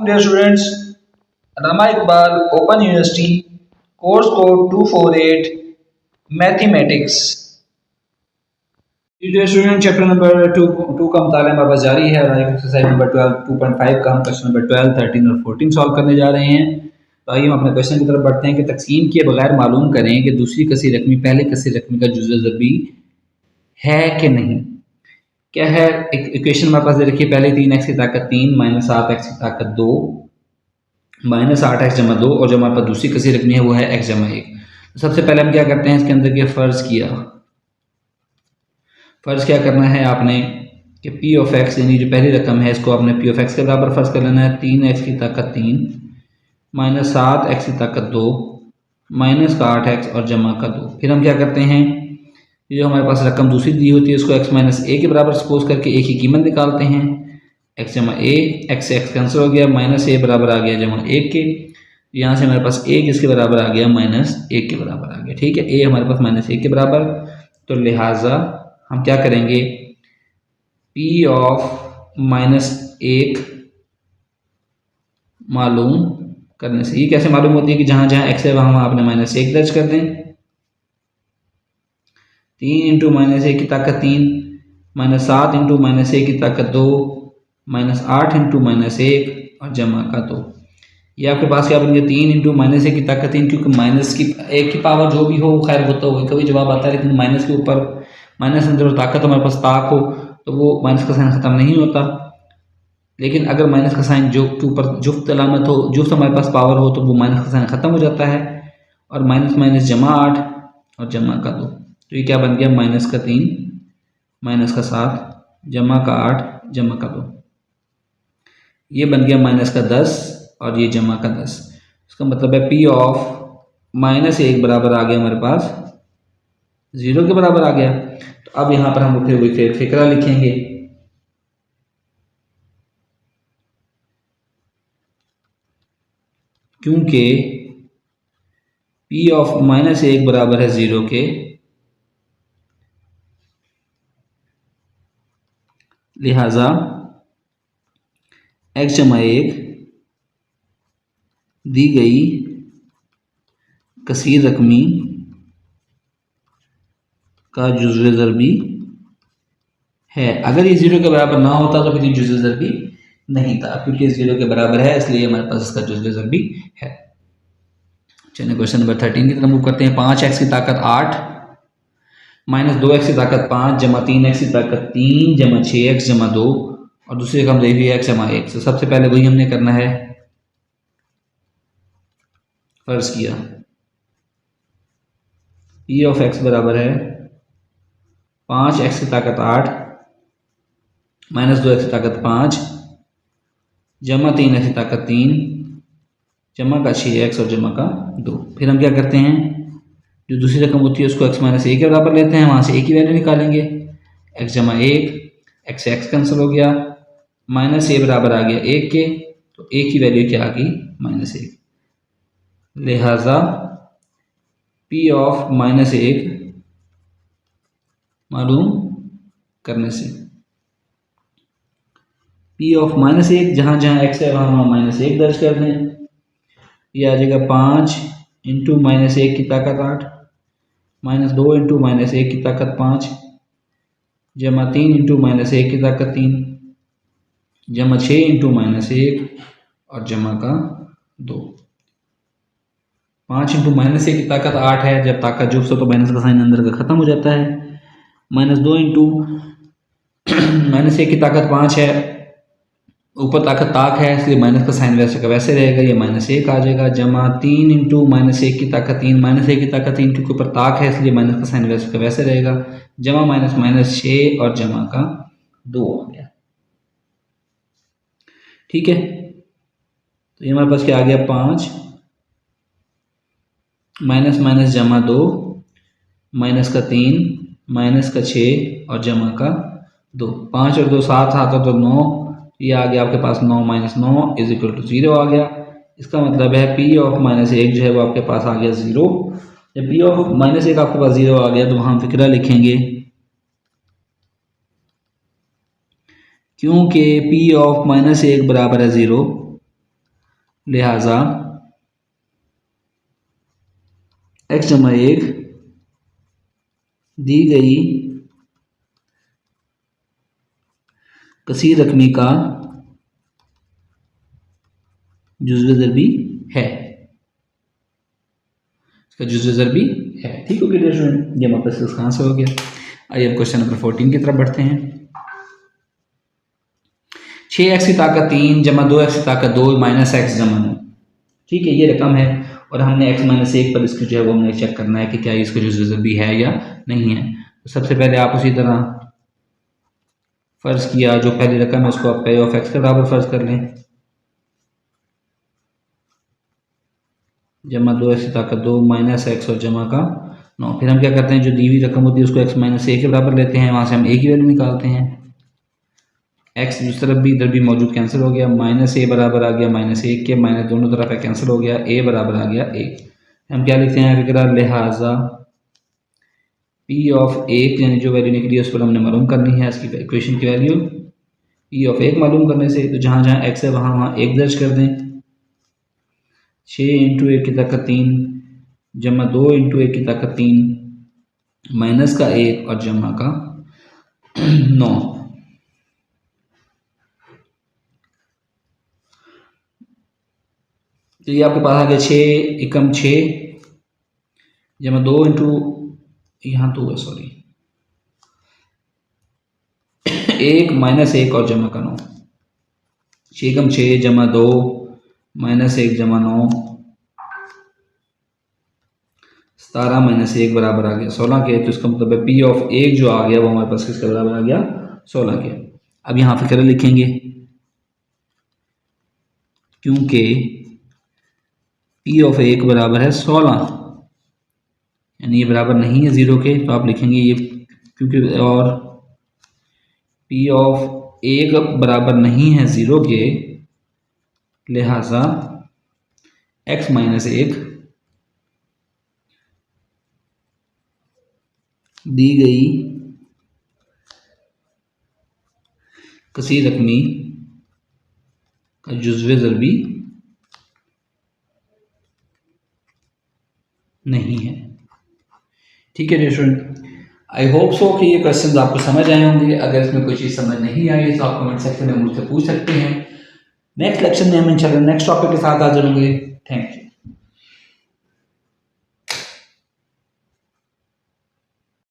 Dear students, Rama Iqbal, Open University, course code 248, Mathematics. Dear student, chapter number 2 का मुताला हमारे पास जारी है और आज एक्सरसाइज नंबर 12 2.5 का हम क्वेश्चन नंबर 12, 13 और 14 सॉल्व करने जा रहे हैं। तो आइए हम अपने क्वेश्चन की तरफ बढ़ते हैं कि तकसीम किए बगैर मालूम करें कि दूसरी कसी रकमी पहले कसी रकमी का जुज़ ज़रबी है कि नहीं। क्या है इक्वेशन हमारे पास दे रखी है, पहले 3x की ताकत 3 माइनस 7x की ताकत 2 माइनस 8x जमा 2 और जो हमारे पास दूसरी कसी रकमी है वो है x जमा 1। तो सबसे पहले हम क्या करते हैं, इसके अंदर के फ़र्ज़ क्या करना है आपने कि p ऑफ x यानी जो पहली रकम है इसको आपने p ऑफ x के बराबर फ़र्ज़ कर लेना है। 3x की ताकत 3 माइनस 7x की ताकत 2 माइनस का 8x और जमा का 2। फिर हम क्या करते हैं, जो हमारे पास रकम दूसरी दी होती है उसको x माइनस a के बराबर सपोज करके a की कीमत निकालते हैं। x जमा a, x से x कैंसिल हो गया, माइनस a बराबर आ गया जमा 1 के। यहाँ से हमारे पास a किसके बराबर आ गया, माइनस 1 के बराबर आ गया। ठीक है, a हमारे पास माइनस 1 के बराबर, तो लिहाजा हम क्या करेंगे, p ऑफ माइनस 1 मालूम करने से, ये कैसे मालूम होती है कि जहाँ जहाँ x है वहाँ आपने माइनस 1 दर्ज कर दें। 3 इंटू माइनस 1 की ताकत 3 माइनस 7 इंटू माइनस 1 की ताकत 2 माइनस 8 इंटू माइनस 1 और जमा का 2। ये आपके पास क्या बन गया, 3 इंटू माइनस 1 की ताकत 3, क्योंकि माइनस की 1 की पावर जो भी हो खैर वो तो कभी जवाब आता है, लेकिन माइनस के ऊपर माइनस अंदर ताकत हमारे पास ताक हो तो वो माइनस का साइन ख़त्म नहीं होता। लेकिन अगर माइनस का साइन जो के ऊपर जुफ्त अलामत हो, जुफ्त हमारे पास पावर हो तो वो माइनस का साइन ख़त्म हो जाता है। और माइनस माइनस जमा 8 और जमा का 2, तो ये क्या बन गया, माइनस का 3 माइनस का 7 जमा का 8 जमा का 2, ये बन गया माइनस का 10 और ये जमा का 10। इसका मतलब है p ऑफ माइनस 1 बराबर आ गया हमारे पास 0 के बराबर आ गया। तो अब यहाँ पर हम फिर वही फिक्रा लिखेंगे, क्योंकि p ऑफ माइनस 1 बराबर है 0 के, लिहाजा x जमा 1 दी गई कसीर रकमी का जुज़्व ज़रबी है। अगर ये 0 के बराबर ना होता तो फिर ये जुज़्व ज़रबी नहीं था, क्योंकि 0 के बराबर है इसलिए हमारे पास इसका जुज़्व ज़रबी है। चलिए क्वेश्चन नंबर 13 की तरफ मूव करते हैं। 5x की ताकत 8 माइनस 2x की ताकत 5 जमा 3x की ताकत 3 जमा 6x जमा 2 और दूसरी रकम देखी है x जमा 1। तो सबसे पहले वही हमने करना है, फर्ज किया p ऑफ x बराबर है 5x की ताकत 8 माइनस 2x की ताकत 5 जमा 3x की ताकत 3 जमा का 6x और जमा का 2। फिर हम क्या करते हैं, जो दूसरी रकम होती है उसको x माइनस 1 के बराबर लेते हैं, वहाँ से a की वैल्यू निकालेंगे। x जमा 1, x से x कैंसिल हो गया, माइनस a बराबर आ गया 1 के, तो a की वैल्यू क्या आ गई, माइनस 1। लिहाजा p ऑफ माइनस 1 मालूम करने से p ऑफ माइनस 1, जहाँ जहाँ x है वहाँ माइनस 1 दर्ज कर दें। ये आ जाएगा 5 इंटू माइनस 1 की ताकत 8 माइनस 2 इंटू माइनस 1 की ताकत 5 जमा 3 इंटू माइनस 1 की ताकत 3 जमा 6 इंटू माइनस 1 और जमा का 2। 5 इंटू माइनस 1 की ताकत 8 है, जब ताकत जुफ्त हो तो माइनस का साइन अंदर का ख़त्म हो जाता है। माइनस 2 इंटू माइनस 1 की ताकत 5 है, ऊपर ताकत ताक है इसलिए माइनस का साइन वैसे का वैसे रहेगा, ये माइनस 1 आ जाएगा। जमा 3 इंटू माइनस 1 की ताकत 3 माइनस 1 की ताकत 3 क्योंकि ऊपर ताक है इसलिए माइनस का साइन वैसे का वैसे रहेगा। जमा माइनस माइनस 6 और जमा का 2 आ गया। ठीक है, तो ये हमारे पास क्या आ गया, 5 माइनस माइनस जमा 2 माइनस का 3 माइनस का 6 और जमा का 2। 5 और 2 7 आता तो 9, ये आ गया आपके पास 9 माइनस 9 इज इक्वल टू 0 आ गया। इसका मतलब है p ऑफ माइनस 1 जो है वो आपके पास आ गया 0। जब p ऑफ माइनस 1 आपके पास 0 आ गया तो वहाँ हम फिक्रा लिखेंगे, क्योंकि p ऑफ माइनस 1 बराबर है 0 लिहाजा x जमा 1 दी गई कसीर रकमी का जुज़्व ज़रबी है, इसका जुज़्व ज़रबी है। ठीक हो गया स्टूडेंट, ये हमारे पास इसका आंसर हो गया। आइए अब क्वेश्चन नंबर 14 की तरफ बढ़ते हैं। 6x की ताकत 3 जमा 2x की ताकत 2 माइनस एक्स जमा 9। ठीक है, ये रकम है और हमने x माइनस 1 पर इसकी जो है वो हमने चेक करना है कि क्या इसका जुज़्व ज़रबी है या नहीं है। तो सबसे पहले आप उसी तरह फ़र्ज़ किया जो पहली रकम है उसको आप पे ऑफ एक्स के बराबर फ़र्ज़ कर लें, जमा 2x की ताकत 2 माइनस एक्स और जमा का 9। फिर हम क्या करते हैं, जो दी हुई रकम होती है उसको x माइनस 1 के बराबर लेते हैं, वहाँ से हम a की वैल्यू निकालते हैं। x दूसरी तरफ भी इधर भी मौजूद कैंसिल हो गया, माइनस a बराबर आ गया माइनस 1 के, माइनस दोनों तरफ है कैंसिल हो गया, a बराबर आ गया 1। हम क्या लिखते हैं फिक्र, लिहाजा p ऑफ 1 यानी जो वैल्यू निकली उस पर हमने मालूम करनी है इसकी इक्वेशन की वैल्यू। p ऑफ 1 मालूम करने से तो जहाँ जहाँ x है वहाँ वहाँ 1 दर्ज कर दें। 6 इंटू 1 की ताकत 3 जमा 2 इंटू 1 की ताकत 3 माइनस का 1 और जमा का 9। तो ये आपके पास आ गया 6 एकम 6 जमा 2 इंटू यहाँ तो हुआ सॉरी 1 माइनस 1 और जमा का 9। 6 एकम 6 जमा 2 माइनस 1 जमा 9 17 माइनस 1 बराबर आ गया 16 के। तो इसका मतलब है पी ऑफ 1 जो आ गया वो हमारे पास किसके बराबर आ गया, 16 के। अब यहाँ फिक्र लिखेंगे क्योंकि पी ऑफ 1 बराबर है 16 यानी ये बराबर नहीं है 0 के, तो आप लिखेंगे ये क्योंकि, और पी ऑफ 1 बराबर नहीं है 0 के, लिहाजा x माइनस 1 दी गई कसीर रकमी का जुज़्व ज़रबी नहीं है। ठीक है स्टूडेंट, आई होप सो कि ये क्वेश्चंस आपको समझ आए होंगे। अगर इसमें कोई चीज़ समझ नहीं आई तो आप कमेंट सेक्शन में मुझसे पूछ सकते हैं। नेक्स्ट लेक्चर में हम इंशाल्लाह नेक्स्ट टॉपिक के साथ हाजिर होंगे। Thank you.